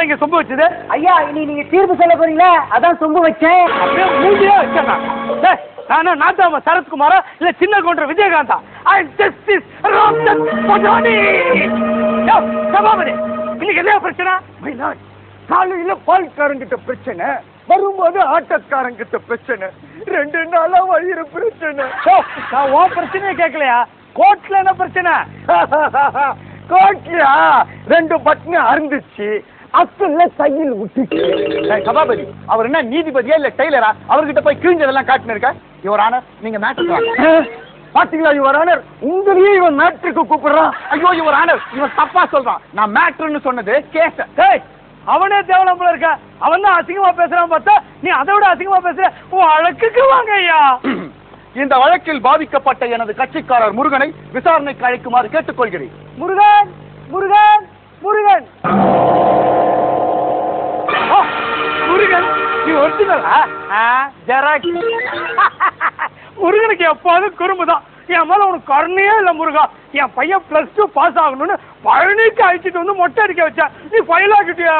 இங்க சொம்பு வச்சது? ஐயா இனி நீங்க தீர்ப்பு சொல்ல போறீங்களா? அதான் சொம்பு வச்சேன். அப்படியே மூஞ்சியா வச்சேன். நானா நாட்டாம சரத்குமாரா இல்ல சின்ன கவுண்டர் விஜயகாந்தா? ஐ ஜஸ்டிஸ் ராம்சந்த் பட்டானி. சபாபதி, இன்னைக்கு என்ன பிரச்சனை? காலையில பால்காரங்கிட்ட பிரச்சனை, வரும்போது ஆட்டக்காரங்கிட்ட பிரச்சனை, 2 நாளா வயிறு பிரச்சனை. நான் ஓ பிரச்சனையே கேட்கலையா? கோர்ட்ல என்ன பிரச்சனை? கோட்லியா 2 பட்னு அறுந்துச்சு, அக்கல்ல தையில் விட்டுச்சு. சபாபதி, அவர் என்ன நீதிபதியா இல்ல டெய்லரா? அவர்கிட்ட போய் கிழிஞ்சதெல்லாம் காட்டுன்னு இருக்க. யுவர் ஆனர், நீங்க மேட்ருக்கு பாத்தீங்களா யுவர் ஆனர்? உங்களையே இவன் மேட்ருக்கு கூப்பிடுறான். ஐயோ யுவர் ஆனர், இவன் தப்பா சொல்றான். நான் மேட்ருன்னு சொன்னது கேஸ். அவனே தேவலாம் போல இருக்க. அவன் தான் அசிங்கமா பேசுறான் பார்த்தா நீ அதை விட அசிங்கமா பேசுற. வழக்குக்கு வாங்க ஐயா. இந்த வழக்கில் பாதிக்கப்பட்ட எனது கட்சிக்காரர் முருகனை விசாரணைக்கு அழைக்குமாறு கேட்டுக்கொள்கிறேன். முருகன் முருகன் முருகன் முருகன், நீ ஒரிஜினலா? ஜெராக்ஸ். முருகனுக்கு எப்போதும் குறும்புதான். என் மேல உனக்கு கருணையே இல்ல முருகா. என் பையன் +2 பாஸ் ஆகணும்னு பழனிக்கு அழைச்சிட்டு வந்து மொட்டை அடிக்க வச்சா, நீ ஃபெயில் ஆகிட்டியா?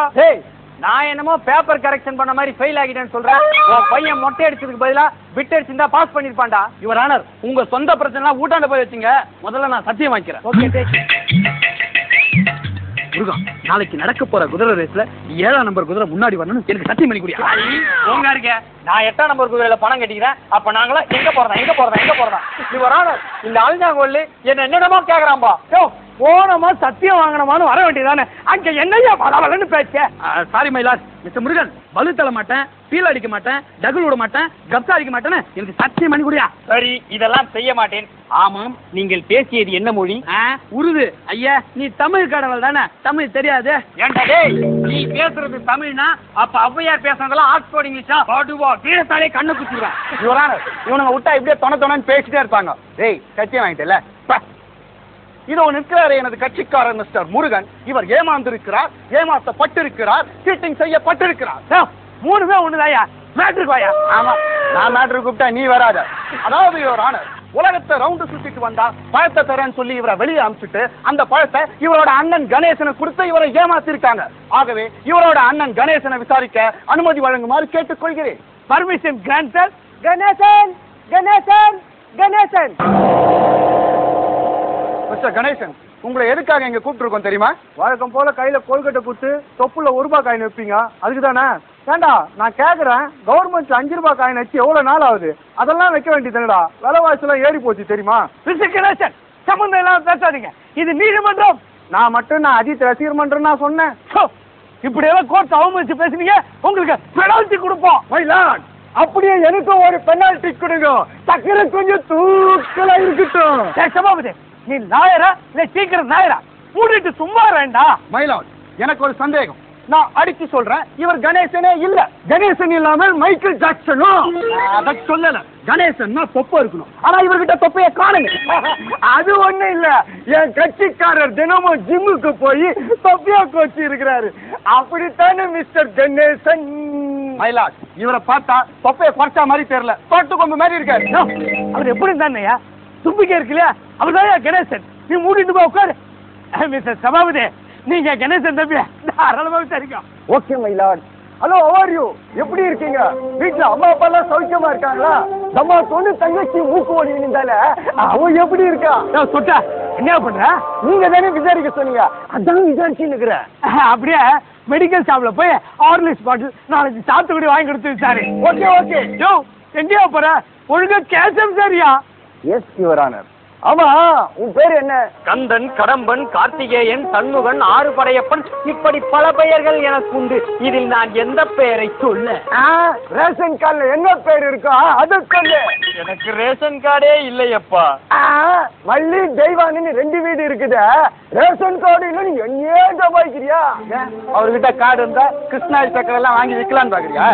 நான் என்னமோ பேப்பர் கரெக்ஷன் பண்ண மாதிரி ஃபெயில் ஆகிட்டேன்னு சொல்றேன். உன் பையன் மொட்டை அடிச்சதுக்கு பதிலா பிட் அடிச்சிருந்தா பாஸ் பண்ணிருப்பான்டா. யுவர் ஆனர், உங்க சொந்த பிரச்சனை ஊட்டாண்ட போய் வச்சுங்க. முதல்ல நான் சத்தியம் வாங்கிக்கிறேன். ஓகே. முருகா, நாளைக்கு நடக்க போற குதிரை ரேஸ்ல 7ஆம் நம்பர் குதிரை முன்னாடி வரணும்னு எனக்கு சத்தியம் பண்ணி குடியா. உங்க இருக்க நான் 8ஆம் நம்பர் குதிரையில பணம் கட்டிக்கிறேன். அப்ப நாங்களாம் எங்க போறதா? யுவர் ஆனர், இந்த அழிஞ்சாங்கோல்லி என்ன என்னென்னமோ கேக்குறான்பா. போனமா சத்தியம் வாங்கணுமான்னு வர வேண்டியதானே. அங்க என்னையா பரவாயில்லன்னு பேச்ச. சாரி மைலாஸ். மிஸ்டர் முருகன், பலு தள்ள மாட்டேன், பீல் அடிக்க மாட்டேன், டகுல் விட மாட்டேன், கப்சா அடிக்க மாட்டேன்னு எனக்கு சத்தியம் பண்ணி குடியா. சரி, இதெல்லாம் செய்ய மாட்டேன். ஆமாம், நீங்கள் பேசியது என்ன மொழி? உருது. ஐயா, நீ தமிழ் கடவுள் தானே, தமிழ் தெரியாது? ஏண்டா டேய், நீ பேசுறது தமிழ்னா அப்ப ஔவையார் பேசுறதெல்லாம் ஆக்ஸ்போர்ட் இங்கிலீஷா? பாடுவா வீரத்தாலே கண்ணை குத்திடுவேன். யுவர் ஆனர், இவனுங்க விட்டா இப்படியே தொணன்னு பேசிட்டே இருப்பாங்க. டேய், சத்தியம் வாங்கிட்டல. இதோ நிற்கிறாரு எனது கட்சிக்காரர் மிஸ்டர் முருகன். இவர் ஏமாந்திருக்கிறார், ஏமாற்றப்பட்டிருக்கிறார், சீட்டிங் செய்யப்பட்டிருக்கிறார். 3 பேர் ஒண்ணுதாயா? மேட்ருக்கு வாயா. ஆமா, நான் மேட்ரு கூப்பிட்டா நீ வராத. அதாவது யுவர் ஆனர், உலகத்தை ரவுண்டு சுத்திட்டு வந்தா பழத்தை தரேன்னு சொல்லி இவரை வெளியே அனுப்பிச்சுட்டு அந்த பழத்தை இவரோட அண்ணன் கணேசனை கொடுத்து இவரை ஏமாத்திருக்காங்க. ஆகவே இவரோட அண்ணன் கணேசனை விசாரிக்க அனுமதி வழங்குமாறு கேட்டுக்கொள்கிறேன். Permission granted. Ganesan Ganesan Ganesan. Mister Ganesan, உங்களை எதுக்காக இங்க கூப்பிட்டுருக்கோம் தெரியுமா? வழக்கம் போல கையில கோல்கட்டை கொடுத்து தொப்புல 1 ரூபாய் காயின் வைப்பீங்க, அதுக்கு தானே? ஏண்டா நான் கேக்குறேன், கவர்மெண்ட்ல 5 ரூபாய் காயின் வச்சு எவ்வளவு நாள் ஆகுது? அதெல்லாம் வைக்க வேண்டியதுடா. விலைவாசி எல்லாம் ஏறி போச்சு தெரியுமா? மிஸ்டர் கணேசன், சம்பந்தம் எல்லாம் பேசாதீங்க. இது நீதிமன்றம். நான் அஜித் ரசிகர் மன்றம் நான் சொன்னேன். இப்படி எல்லாம் கோர்ட் அவமதிச்சு பேசுனீங்க, உங்களுக்கு பெனால்டி கொடுப்போம். மைலாட், அப்படியே எனக்கும் ஒரு பெனால்டி கொடுங்க. சக்கரை கொஞ்சம் தூக்கலா இருக்கட்டும். சபாபதி, நீ லாயரா இல்ல சீக்கிரம் நாயரா? மூடிட்டு சும்மா வேண்டா. மைலாட், எனக்கு ஒரு சந்தேகம். நான் அடிச்சு சொல்றேன், இவர் கணேசனே இல்ல. கணேசன் இல்லாமல் மைக்கேல் ஜாக்சனும். அத சொல்லல. கணேசன் தொப்பை இருக்கணும். ஆனா இவர்கிட்ட தொப்பைய காணுங்க. அது ஒண்ணு இல்ல, என் கட்சிக்காரர் தினமும் ஜிம்முக்கு போய் தொப்பியா கோச்சி இருக்கிறாரு. அப்படித்தானே மிஸ்டர் கணேசன்? மயிலாட், இவரை பார்த்தா தொப்பைய குறைச்சா மாதிரி தெரியல, தொட்டு கொம்பு மாதிரி இருக்காரு. அவர் எப்படி தானேயா தும்பிக்கை இருக்கு இல்லையா? அவர்தான் கணேசன். நீ மூடிட்டு போய் உட்காரு. மிஸ்டர் சபாபதி, நீங்க கணேசன் தம்பி தாராளமா விசாரிக்கும். Okay myeloid. Hello, how are you? எப்படி இருக்கீங்க? வீட்டுல அம்மா அப்பா எல்லாம் சௌக்கியமா இருக்காங்களா? நம்ம பொண்ணு தங்கச்சி மூக்கு ஓடி இருந்தால அவ எப்படி இருக்கா? சொட்டா, என்ன பண்ற? நீங்க தானே விசாரிக்க சொன்னீங்க, அதான் விசாரிச்சு இருக்கிறேன். அப்படியே மெடிக்கல் ஷாப்ல போய் ஹார்லிக்ஸ் பாட்டில் 4 சாத்துக்குடி வாங்கி கொடுத்து விசாரி. ஓகே. யோ, எங்கேயா போற? ஒழுங்கா கேசம் சரியா? Yes your honour. ஆமா, உன் பேர் என்ன? கந்தன், கடம்பன், கார்த்திகேயன், சண்முகன், ஆறுபடையப்பன், இப்படி பல பெயர்கள் எனக்கு உண்டு. இதில் நான் எந்த பெயரை சொல்ல? ரேஷன் கார்டுல என்ன பேர் இருக்கோ அது சொல்லு. எனக்கு ரேஷன் கார்டே இல்லையப்பா. மல்லி தெய்வானின்னு 2 வீடு இருக்குது. ரேஷன் கார்டு இல்ல, நீ என்னையே சமாளிக்கிறியா? அவர்கிட்ட கார்டு இருந்தா கிருஷ்ணாயில் சக்கரை எல்லாம் வாங்கி விற்கலான்னு பாக்குறியா?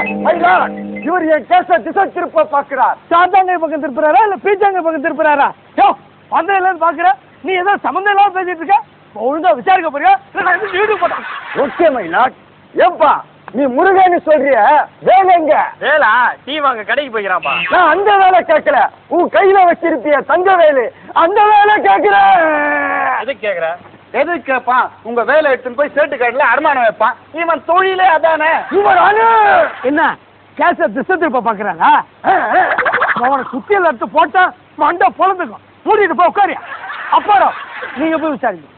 இவர் என் கேச திசை திருப்ப பாக்குறார். சாத்தாங்க பக்கம் திருப்புறாரா இல்ல பீச்சாங்க பக்கம் திருப்புறாரா? யோ, வந்த இல்லன்னு பாக்குற, நீ ஏதோ சம்பந்தம் இல்லாம பேசிட்டு இருக்க. ஒழுங்கா விசாரிக்க போறியா? வீடு போட்டேன். Okay myeloid. ஏப்பா, நீ முருகன்னு சொல்றிய, வேலை எங்க? வேலா டீ வாங்க கடைக்கு போய்க்கிறாப்பா. நான் அந்த வேலை கேட்கல, உன் கையில வச்சிருப்பிய தங்க வேலு, அந்த வேலை கேட்கிறேன். எது கேக்குற? எது கேட்பான்? உங்க வேலை எடுத்துன்னு போய் சேட்டு காட்டுல அடமானம் வைப்பான். இவன் தொழிலே அதானே. என்ன கேச திசை திருப்ப பாக்குறாங்க? அவனை குத்தியில எடுத்து போட்டா மண்டை பொழந்துக்கும். மூடிட்டு போய் உட்காரியா. அப்புறம் நீங்க போய் விசாரிங்க.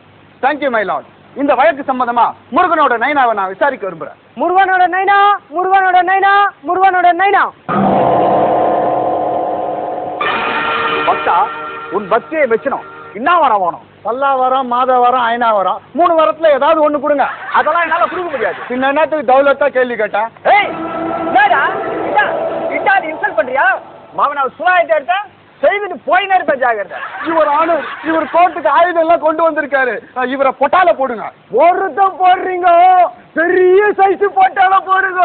Thank you my lord. இந்த வழக்கு சம்பந்தமா முருகனோட நைனாவை நான் விசாரிக்க விரும்புறேன். முருகனோட நைனா, முருகனோட நைனா, முருகனோட நைனா. பக்தா, உன் பக்தியை வச்சணும். என்ன வரம் வேணும்? பல்லா வரம், மாத வரம், ஐநா வரம். 3 வரத்துல ஏதாவது ஒண்ணு கொடுங்க. அதெல்லாம் என்னால கொடுக்க முடியாது. பின்ன என்னத்துக்கு தௌலத்தா கேள்வி கேட்டேன்? இன்சல்ட் பண்றியா? மாமனார் சுலாயத்தை எடுத்தா செய்துட்டு போயினே இருப்ப. ஜாகிரதை. இவர் ஆனர், இவர் கோர்ட்டுக்கு ஆயுதம் எல்லாம் கொண்டு வந்திருக்காரு. இவரை பொட்டால போடுங்க. ஒருத்தம் போடுறீங்க, பெரிய சைஸ் போட்டால போடுங்க.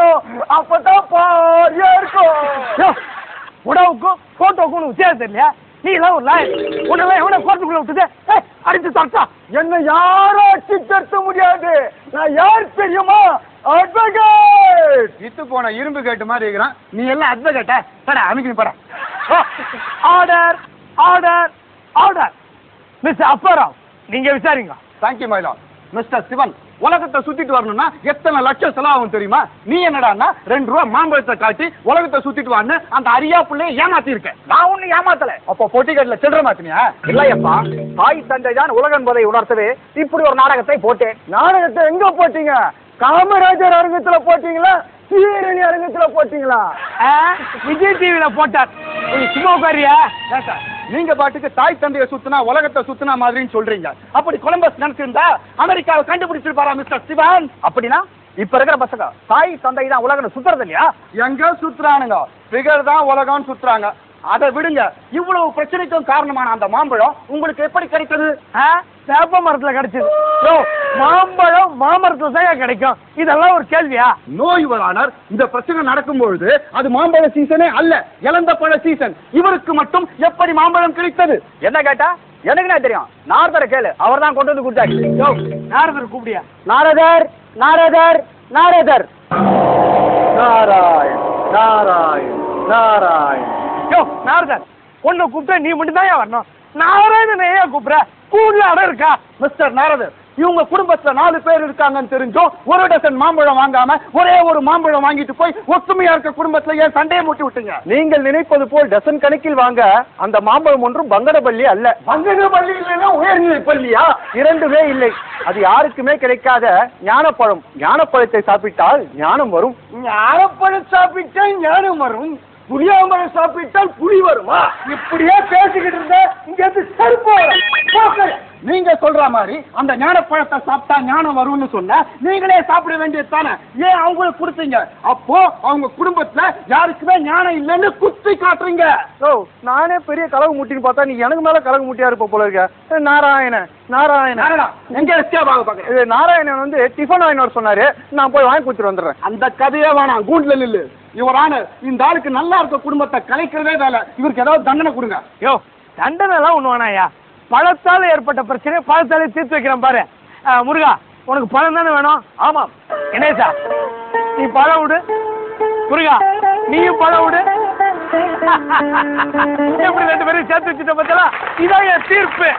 அப்பதான் பாரியா இருக்கும். உடவுக்கும் போட்டோக்கும் வித்தியாசம் தெரியலையா? நீ எல்லாம் ஒரு லாயர். உன்னெல்லாம் எவனை கோர்ட்டுக்குள்ள விட்டுது? அடிச்சு தரட்டா. என்ன யாரும் அடிச்சு தடுத்த முடியாது. நான் யார் தெரியுமா? அட்வொகேட். வித்து போன இரும்பு கேட்டு மாதிரி இருக்கிறான். நீ எல்லாம் அட்வொகேட்ட? பட அமைக்கணும் பட. Order, order, order. Miss Apparao, நீங்க விசாரிங்க. Thank you my lord. Mister Sivan, உலகத்தை சுத்திட்டு வரணும்னா எத்தனை லட்சம் செலவாகும் தெரியுமா? நீ என்னடான்னா 2 ரூபா மாம்பழத்தை காட்டி உலகத்தை சுத்திட்டு வான்னு அந்த அரியா பிள்ளைய ஏமாத்தி இருக்க. நான் ஒண்ணு ஏமாத்தல. அப்போ பொட்டிக்கட்டில சில்லற மாத்தினியா? இல்லையப்பா, தாய் தந்தை தான் உலகம் என்பதை உணர்த்தவே இப்படி ஒரு நாடகத்தை போட்டேன். நாடகத்தை எங்க போட்டீங்க? காமராஜர் அரங்கத்துல போட்டீங்களா? சீரணி அரங்கத்துல போட்டீங்களா? விஜய் டிவில போட்டார். நீ சும்மா உட்காரியா? நீங்க பாட்டுக்கு தாய் தந்தையை சுத்தினா உலகத்தை சுத்தினா மாதிரின்னு சொல்றீங்க. அப்படி கொலம்பஸ் நினைச்சிருந்தா அமெரிக்காவை கண்டுபிடிச்சிருப்பாரா மிஸ்டர் சிவன்? அப்படின்னா இப்ப இருக்கிற பசங்க தாய் தந்தை தான் உலகம் சுத்துறது இல்லையா? எங்க சுத்துறானுங்க? பிகர் தான் உலகம் சுத்துறாங்க. அதை விடுங்க. இவ்வளவு பிரச்சனைக்கும் காரணமான அந்த மாம்பழம் உங்களுக்கு எப்படி கிடைத்தது? வேப்ப மரத்துல கிடைச்சது. மாம்பழம் மாமரத்துல தான் கிடைக்கும். இதெல்லாம் ஒரு கேள்வியா? No your honour. இந்த பிரச்சனை நடக்கும்பொழுது அது மாம்பழ சீசனே அல்ல, இளந்த பழ சீசன். இவருக்கு மட்டும் எப்படி மாம்பழம் கிடைத்தது? என்ன கேட்டா எனக்கு என்ன தெரியும்? நாரதரை கேளு, அவர் தான் கொண்டு வந்து கொடுத்தாரு. நாரதர் கூப்பிடியா? நாரதர், நாரதர், நாரதர். நாராயண், நாராயண், நாராயண். நாரதர், உன்னை கூப்பிட்டா நீ மட்டும் தான் வரணும். நாராயணன் ஏன் கூப்பிடுற? கூடுல இடம் இருக்கா? மிஸ்டர் நாரதர், இவங்க குடும்பத்துல 4 பேர் இருக்காங்கன்னு தெரிஞ்சும் 1 டசன் மாம்பழம் வாங்காம ஒரே ஒரு மாம்பழம் வாங்கிட்டு போய் ஒத்துமையா இருக்க குடும்பத்துல ஏன் சண்டையை மூட்டி விட்டீங்க? நீங்கள் நினைப்பது போல் டசன் கணக்கில் வாங்க அந்த மாம்பழம் ஒன்றும் பங்கடப்பள்ளி அல்ல. பங்கடப்பள்ளி இல்லைன்னா உயர்நிலை பள்ளியா? 2வே இல்லை. அது யாருக்குமே கிடைக்காத ஞானப்பழம். ஞானப்பழத்தை சாப்பிட்டால் ஞானம் வரும். ஞானப்பழம் சாப்பிட்டா ஞானம் வரும். புளியாம்பழம் சாப்பிட்டால் புளி வருமா? இப்படியே பேசிக்கிட்டு இருந்தா இங்க இருந்து செருப்பு. நீங்க சொல்ற மாதிரி அந்த ஞானப்பழத்தை சாப்பிட்டா ஞானம் வரும்னு சொன்ன நீங்களே சாப்பிட வேண்டியது தானே? ஏன் அவங்களுக்கு கொடுத்தீங்க? அப்போ அவங்க குடும்பத்துல யாருக்குமே ஞானம் இல்லைன்னு குத்தி காட்டுறீங்க. நானே பெரிய கலகு முட்டின்னு பார்த்தா நீ எனக்கு மேல கலகு முட்டியா இருப்ப போல இருக்க. நாராயணன், நாராயணன் எங்க எஸ்கேப் ஆக பாக்குறேன். இது நாராயணன் வந்து டிஃபன் வாங்கிட்டு சொன்னாரு. நான் போய் வாங்கி கொடுத்துட்டு வந்துடுறேன். அந்த கதையே வேணாம், கூண்டுல நில்லு. இவர் ஆனர், இந்த ஆளுக்கு நல்லா இருக்க குடும்பத்தை கலைக்கிறதே வேலை. இவருக்கு ஏதாவது தண்டனை கொடுங்க. தண்டனை எல்லாம் ஒண்ணு வேணாயா. பழத்தால ஏற்பட்ட பிரச்சனை பழத்தாலே தீர்த்து வைக்கிறேன் பாரு. முருகா, உனக்கு பழம் தானே வேணும்? ஆமாம். என்னேசா, நீ பழம் விடு. முருகா, நீயும் பழம் விடு. எப்படி 2 பேரும் சேர்த்து வச்சுட்ட பார்த்தா? இதான் என் தீர்ப்பு.